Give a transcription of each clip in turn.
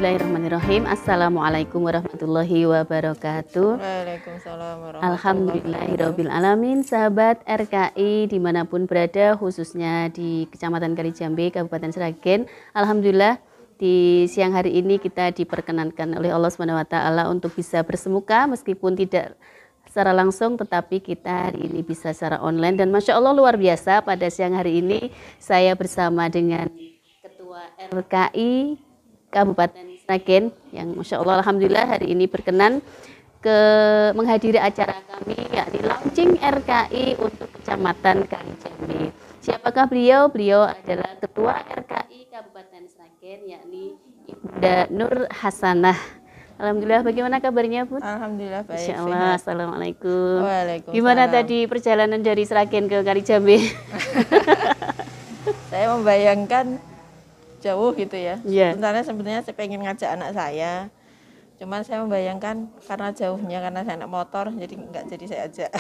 Bismillahirrahmanirrahim. Assalamualaikum warahmatullahi wabarakatuh. Waalaikumsalam warahmatullahi wabarakatuh. Alhamdulillahirabbil alamin. Sahabat RKI dimanapun berada, khususnya di Kecamatan Kalijambe, Kabupaten Sragen. Alhamdulillah di siang hari ini kita diperkenankan oleh Allah SWT untuk bisa bersemuka meskipun tidak secara langsung, tetapi kita hari ini bisa secara online. Dan Masya Allah luar biasa, pada siang hari ini saya bersama dengan Ketua RKI Kabupaten Sragen yang Masya Allah Alhamdulillah hari ini berkenan menghadiri acara kami, yakni launching RKI untuk Kecamatan Kalijambe. Siapakah beliau? Beliau adalah Ketua RKI Kabupaten Sragen, yakni Ibunda Nur Hasanah. Alhamdulillah, bagaimana kabarnya, Bun? Alhamdulillah baik. Insya Allah. Assalamualaikum. Waalaikumsalam. Gimana tadi perjalanan dari Sragen ke Kalijambe? Saya membayangkan jauh gitu ya. Sebenarnya saya pengen ngajak anak saya. Cuman saya membayangkan karena jauhnya, karena saya anak motor, jadi nggak jadi saya ajak.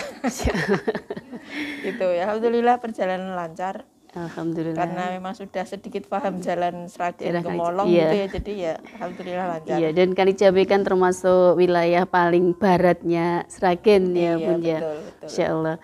Gitu ya. Alhamdulillah perjalanan lancar. Alhamdulillah. Karena memang sudah sedikit paham jalan Sragen ke Molong iya. gitu ya. Jadi ya Alhamdulillah lancar. Iya, dan Kalijambe kan termasuk wilayah paling baratnya Sragen ya, Iya, Bun ya. betul. Insya Allah.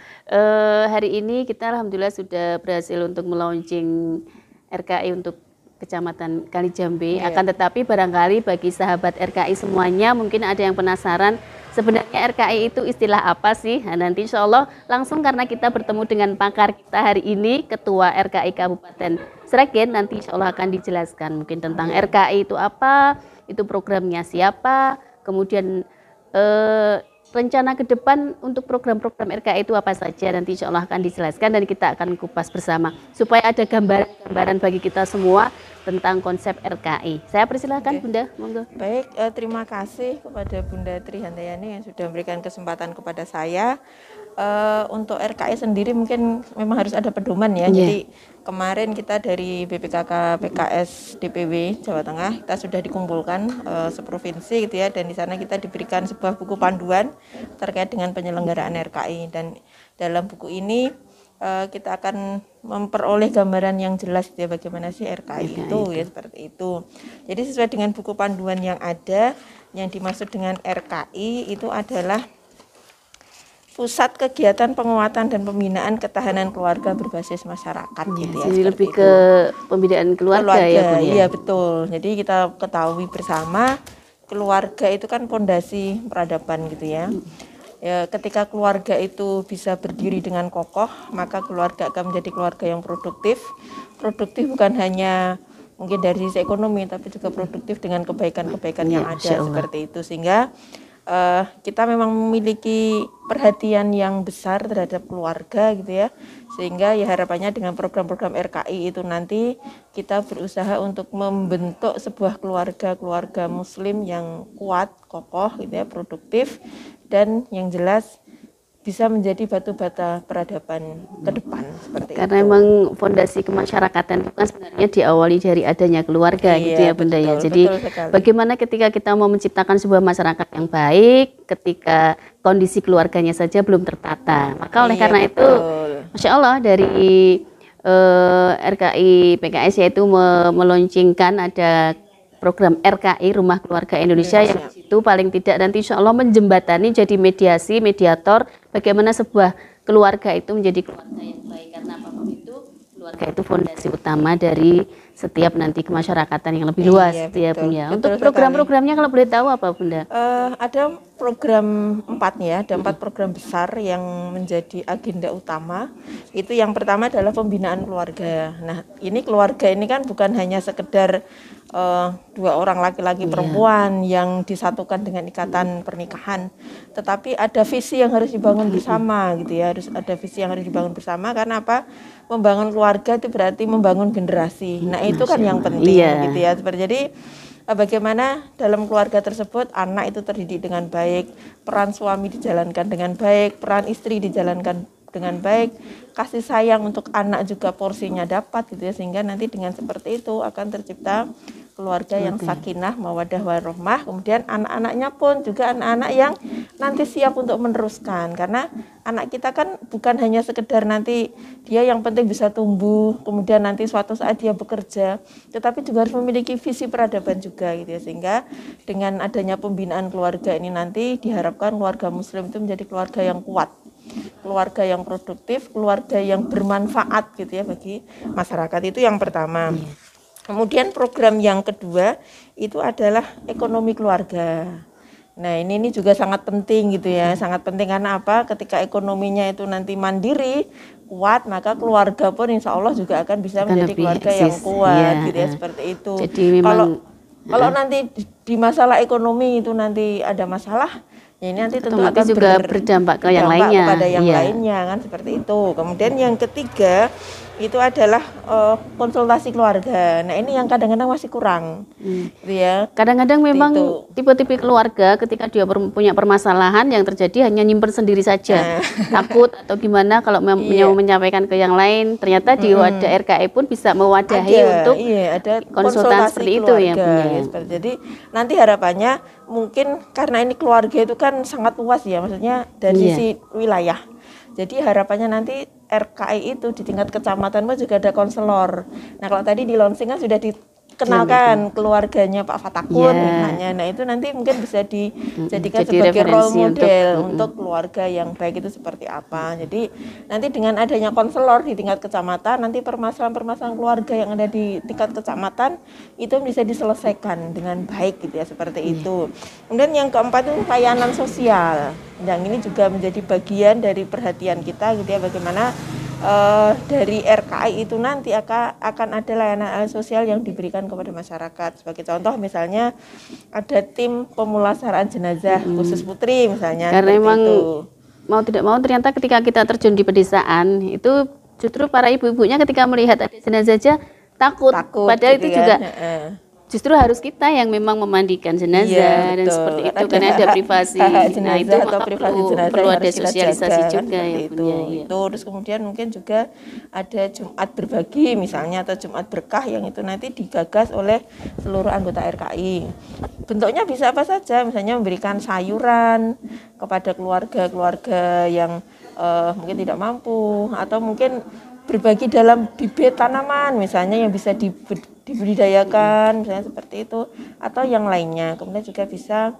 Hari ini kita Alhamdulillah sudah berhasil untuk melaunching RKI untuk Kecamatan Kalijambe. Iya. Akan tetapi barangkali bagi sahabat RKI semuanya mungkin ada yang penasaran sebenarnya RKI itu istilah apa sih? Nah, nanti insya Allah langsung karena kita bertemu dengan pakar kita hari ini, Ketua RKI Kabupaten Sragen, nanti insya Allah akan dijelaskan mungkin tentang RKI itu apa, itu programnya siapa, kemudian rencana ke depan untuk program-program RKI itu apa saja, nanti insya Allah akan dijelaskan dan kita akan kupas bersama supaya ada gambaran bagi kita semua tentang konsep RKI. Saya persilahkan Bunda, monggo. Baik, terima kasih kepada Bunda Tri Handayani yang sudah memberikan kesempatan kepada saya. Untuk RKI sendiri mungkin memang harus ada pedoman ya. Jadi kemarin kita dari BPKK PKS DPW Jawa Tengah kita sudah dikumpulkan seprovinsi gitu ya, dan di sana kita diberikan sebuah buku panduan terkait dengan penyelenggaraan RKI, dan dalam buku ini kita akan memperoleh gambaran yang jelas ya bagaimana sih RKI itu ya, seperti itu. Jadi sesuai dengan buku panduan yang ada, yang dimaksud dengan RKI itu adalah pusat kegiatan penguatan dan pembinaan ketahanan keluarga berbasis masyarakat gitu ya. Jadi lebih ke pembinaan keluarga ya, Bun, ya? Iya betul. Jadi kita ketahui bersama keluarga itu kan fondasi peradaban gitu ya. Ya, ketika keluarga itu bisa berdiri dengan kokoh, maka keluarga akan menjadi keluarga yang produktif. Produktif bukan hanya mungkin dari sisi ekonomi, tapi juga produktif dengan kebaikan-kebaikan yang ada seperti itu. Sehingga kita memang memiliki perhatian yang besar terhadap keluarga gitu ya, sehingga ya harapannya dengan program-program RKI itu nanti kita berusaha untuk membentuk sebuah keluarga muslim yang kuat, kokoh gitu ya, produktif, dan yang jelas bisa menjadi batu bata peradaban ke depan seperti karena itu. memang fondasi kemasyarakatan itu kan sebenarnya diawali dari adanya keluarga gitu ya Bunda ya. Jadi bagaimana ketika kita mau menciptakan sebuah masyarakat yang baik ketika kondisi keluarganya saja belum tertata. Maka oleh karena itu Masya Allah dari RKI PKS yaitu meluncurkan ada program RKI Rumah Keluarga Indonesia yang itu paling tidak nanti insya Allah menjembatani jadi mediasi, mediator bagaimana sebuah keluarga itu menjadi keluarga yang baik, karena apapun itu keluarga itu fondasi utama dari setiap nanti kemasyarakatan yang lebih luas ya Bunda. Untuk program-programnya kalau boleh tahu apa Bunda? Ada program 4 ya, ada 4 program besar yang menjadi agenda utama. Itu yang pertama adalah pembinaan keluarga. Nah ini keluarga ini kan bukan hanya sekedar 2 orang laki-laki perempuan yang disatukan dengan ikatan pernikahan, tetapi ada visi yang harus dibangun bersama gitu ya, harus ada visi yang harus dibangun bersama. Karena apa? Membangun keluarga itu berarti membangun generasi. Nah itu kan yang penting gitu ya. Jadi bagaimana dalam keluarga tersebut anak itu terdidik dengan baik, peran suami dijalankan dengan baik, peran istri dijalankan dengan baik, kasih sayang untuk anak juga porsinya dapat gitu ya, sehingga nanti dengan seperti itu akan tercipta keluarga yang sakinah, mawaddah warahmah. Kemudian anak-anaknya pun juga anak-anak yang nanti siap untuk meneruskan, karena anak kita kan bukan hanya sekedar nanti dia yang penting bisa tumbuh, kemudian nanti suatu saat dia bekerja, tetapi juga harus memiliki visi peradaban juga gitu ya. Sehingga dengan adanya pembinaan keluarga ini nanti diharapkan keluarga muslim itu menjadi keluarga yang kuat, keluarga yang produktif, keluarga yang bermanfaat gitu ya bagi masyarakat. Itu yang pertama. Kemudian program yang kedua itu adalah ekonomi keluarga. Nah ini juga sangat penting gitu ya, sangat penting karena apa? Ketika ekonominya itu nanti mandiri, kuat, maka keluarga pun insya Allah juga akan bisa menjadi keluarga yang kuat gitu ya, seperti itu. Jadi memang kalau nanti di masalah ekonomi itu nanti ada masalah, ya ini nanti tentu akan juga berdampak ke yang lainnya, kepada yang lainnya kan, seperti itu. Kemudian yang ketiga itu adalah konsultasi keluarga. Nah ini yang kadang-kadang masih kurang, gitu ya. Kadang-kadang memang tipe-tipe keluarga ketika dia punya permasalahan yang terjadi hanya nyimpen sendiri saja, takut atau gimana kalau mau menyampaikan ke yang lain. Ternyata di wadah RKI pun bisa mewadahi untuk ada konsultan seperti itu ya punya. Jadi nanti harapannya mungkin karena ini keluarga itu kan sangat luas ya, maksudnya dari sisi wilayah. Jadi harapannya nanti RKI itu di tingkat kecamatan juga ada konselor. Nah kalau tadi di launching kan sudah dikenalkan keluarganya Pak Fatakun misalnya. Nah itu nanti mungkin bisa dijadikan sebagai role model untuk keluarga yang baik itu seperti apa. Jadi nanti dengan adanya konselor di tingkat kecamatan, nanti permasalahan-permasalahan keluarga yang ada di tingkat kecamatan itu bisa diselesaikan dengan baik gitu ya, seperti itu. Kemudian yang keempat itu layanan sosial. Yang ini juga menjadi bagian dari perhatian kita gitu ya, bagaimana dari RKI itu nanti akan ada layanan sosial yang diberikan kepada masyarakat. Sebagai contoh misalnya ada tim pemulasaraan jenazah khusus putri misalnya. Karena memang mau tidak mau ternyata ketika kita terjun di pedesaan itu justru para ibu-ibunya ketika melihat ada jenazah saja takut padahal gitu itu juga justru harus kita yang memang memandikan jenazah dan seperti itu karena ada privasi. Nah itu atau privasi jenazah perlu ada sosialisasi juga ya itu. Terus kemudian mungkin juga ada Jumat berbagi misalnya atau Jumat berkah yang itu nanti digagas oleh seluruh anggota RKI. Bentuknya bisa apa saja, misalnya memberikan sayuran kepada keluarga-keluarga yang mungkin tidak mampu, atau mungkin berbagi dalam bibit tanaman misalnya yang bisa dibudidayakan misalnya seperti itu, atau yang lainnya. Kemudian juga bisa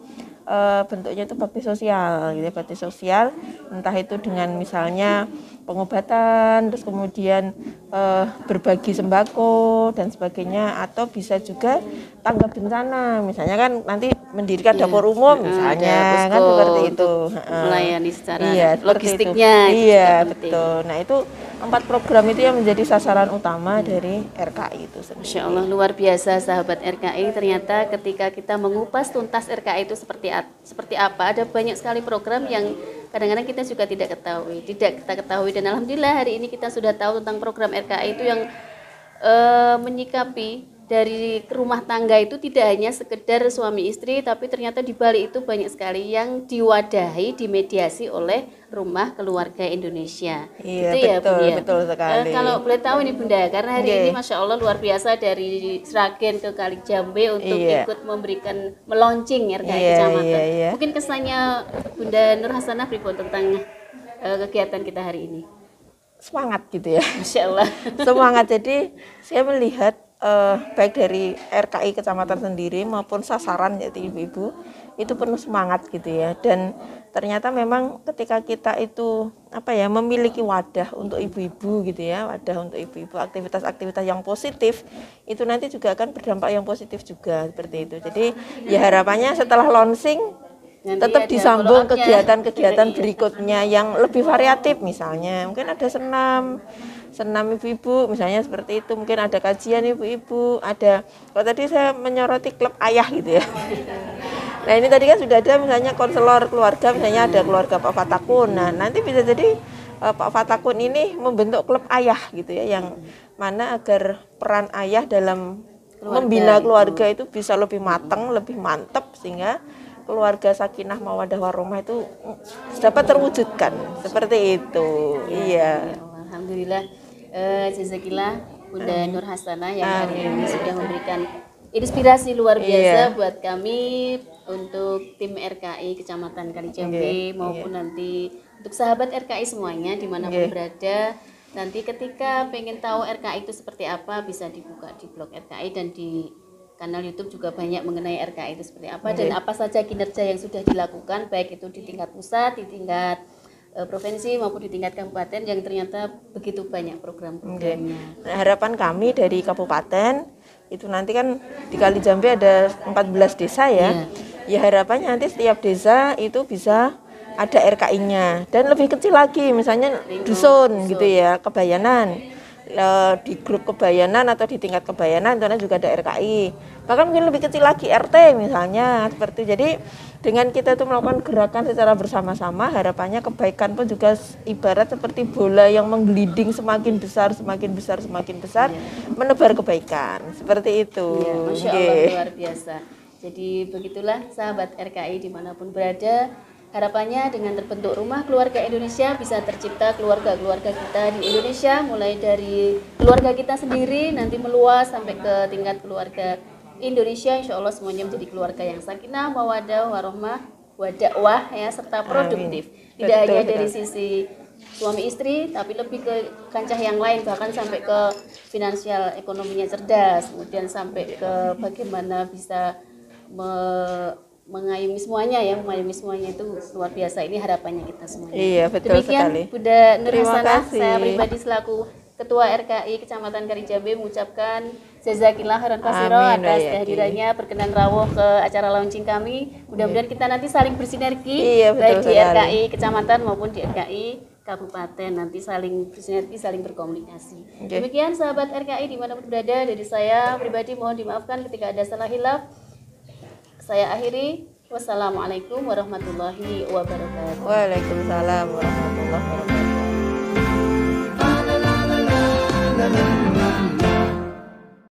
bentuknya itu bakti sosial gitu ya, bakti sosial entah itu dengan misalnya pengobatan, terus kemudian berbagi sembako dan sebagainya, atau bisa juga tanggap bencana misalnya kan nanti mendirikan dapur umum misalnya kan seperti itu, melayani secara logistiknya betul. Nah itu 4 program itu yang menjadi sasaran utama dari RKI itu sendiri. Masya Allah, luar biasa sahabat RKI. Ternyata ketika kita mengupas tuntas RKI itu seperti apa, ada banyak sekali program yang kadang-kadang kita juga tidak kita ketahui, dan alhamdulillah hari ini kita sudah tahu tentang program RKI itu yang menyikapi dari rumah tangga itu tidak hanya sekedar suami istri, tapi ternyata di balik itu banyak sekali yang diwadahi, dimediasi oleh rumah keluarga Indonesia. Iya, itu betul, ya Bunda. Betul sekali. Kalau boleh tahu nih Bunda, karena hari ini Masya Allah luar biasa dari Sragen ke Kalijambe untuk ikut memberikan melaunching RKI Kecamatan. Mungkin kesannya Bunda Nur Hasanah pripun tentang kegiatan kita hari ini? Semangat gitu ya. Masya Allah. Semangat, jadi saya melihat baik dari RKI Kecamatan sendiri maupun sasaran yaitu ibu-ibu itu penuh semangat gitu ya, dan ternyata memang ketika kita itu memiliki wadah untuk ibu-ibu gitu ya, wadah untuk ibu-ibu, aktivitas-aktivitas yang positif itu nanti juga akan berdampak yang positif juga seperti itu. Jadi ya harapannya setelah launching tetap disambung kegiatan-kegiatan berikutnya yang lebih variatif, misalnya mungkin ada senam ibu-ibu misalnya seperti itu, mungkin ada kajian ibu-ibu, ada kalau tadi saya menyoroti klub ayah gitu ya. Nah ini tadi kan sudah ada misalnya konselor keluarga, misalnya ada keluarga Pak Fatakun. Nah nanti bisa jadi Pak Fatakun ini membentuk klub ayah gitu ya, yang mana agar peran ayah dalam membina keluarga itu bisa lebih matang, lebih mantap, sehingga keluarga sakinah mawaddah warahmah itu dapat terwujudkan seperti itu. Iya. Alhamdulillah, jazakillah Bunda Nur Hasanah yang hari ini sudah memberikan inspirasi luar biasa Iya. buat kami untuk tim RKI Kecamatan Kalijambe maupun nanti untuk sahabat RKI semuanya dimanapun berada. Nanti ketika pengen tahu RKI itu seperti apa bisa dibuka di blog RKI dan di kanal YouTube juga banyak mengenai RKI itu seperti apa dan apa saja kinerja yang sudah dilakukan baik itu di tingkat pusat, di tingkat provinsi maupun di tingkat kabupaten yang ternyata begitu banyak program-programnya. Nah, harapan kami dari kabupaten itu nanti kan di Kalijambe ada 14 desa ya. Ya harapannya nanti setiap desa itu bisa ada RKI-nya dan lebih kecil lagi misalnya dusun gitu ya, kebayanan. Di grup kebayanan atau di tingkat kebayanan itu juga ada RKI. Bahkan mungkin lebih kecil lagi RT misalnya seperti. Jadi dengan kita itu melakukan gerakan secara bersama-sama, harapannya kebaikan pun juga ibarat seperti bola yang menggelinding semakin besar, semakin besar, semakin besar, menebar kebaikan. Seperti itu. Ya, Masya Allah, luar biasa. Jadi begitulah sahabat RKI dimanapun berada. Harapannya dengan terbentuk Rumah Keluarga Indonesia bisa tercipta keluarga-keluarga kita di Indonesia, mulai dari keluarga kita sendiri nanti meluas sampai ke tingkat keluarga Indonesia. Insya Allah semuanya menjadi keluarga yang sakinah, mawadah, warohmah, wadakwah ya, serta produktif. Tidak hanya dari sisi suami istri, tapi lebih ke kancah yang lain, bahkan sampai ke finansial ekonominya cerdas, kemudian sampai ke bagaimana bisa mengayomi semuanya ya, mengayomi semuanya itu luar biasa. Ini harapannya kita semuanya. Iya, betul Demikian, sekali. Bunda Nurhasana, kasih. saya pribadi selaku Ketua RKI Kecamatan Kalijambe mengucapkan jazakillah khairan kasiro atas kehadirannya berkenan rawuh ke acara launching kami. Mudah-mudahan kita nanti saling bersinergi, baik di RKI Kecamatan maupun di RKI Kabupaten, nanti saling bersinergi, saling berkomunikasi. Demikian sahabat RKI dimanapun berada, dari saya pribadi mohon dimaafkan ketika ada salah hilaf. Saya akhiri. Wassalamualaikum warahmatullahi wabarakatuh. Waalaikumsalam warahmatullahi wabarakatuh.